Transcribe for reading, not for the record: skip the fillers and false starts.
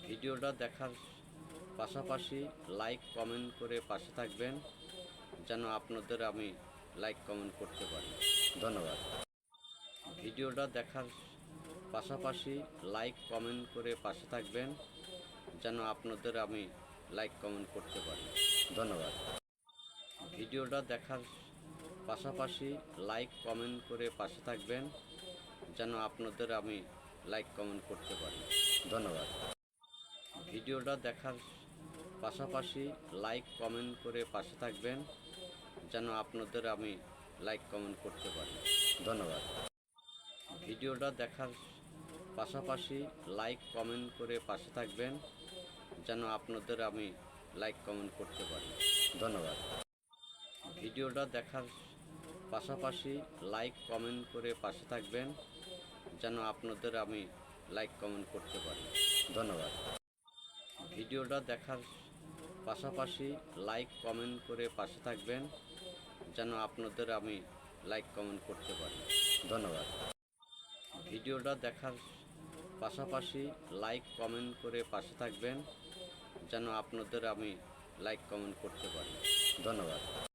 ভিডিওটা দেখার পাশাপাশি লাইক কমেন্ট করে পাশে থাকবেন, যেন আপনাদের আমি লাইক কমেন্ট করতে পারি। ধন্যবাদ। ভিডিওটা দেখার পাশাপাশি লাইক কমেন্ট করে পাশে থাকবেন, যেন আপনাদের আমি লাইক কমেন্ট করতে পারি। ধন্যবাদ। ভিডিওটা দেখার পাশাপাশি লাইক কমেন্ট করে পাশে থাকবেন, যেন আপনাদের আমি লাইক কমেন্ট করতে পারি। ধন্যবাদ। ভিডিওটা দেখার পাশাপাশি লাইক কমেন্ট করে পাশে থাকবেন, যেন আপনাদের আমি লাইক কমেন্ট করতে পারি। ধন্যবাদ। ভিডিওটা দেখার পাশাপাশি লাইক কমেন্ট করে পাশে থাকবেন, যেন আপনাদের আমি লাইক কমেন্ট করতে পারি। ধন্যবাদ। ভিডিওটা দেখার পাশাপাশি লাইক কমেন্ট করে পাশে থাকবেন, যেন আপনাদের আমি লাইক কমেন্ট করতে পারি। ধন্যবাদ। ভিডিওটা দেখার পাশাপাশি লাইক কমেন্ট করে পাশে থাকবেন, যেন আপনাদের আমি লাইক কমেন্ট করতে পারি। ধন্যবাদ। ভিডিওটা দেখার পাশাপাশি লাইক কমেন্ট করে পাশে থাকবেন, যেন আপনাদের আমি লাইক কমেন্ট করতে পারি। ধন্যবাদ।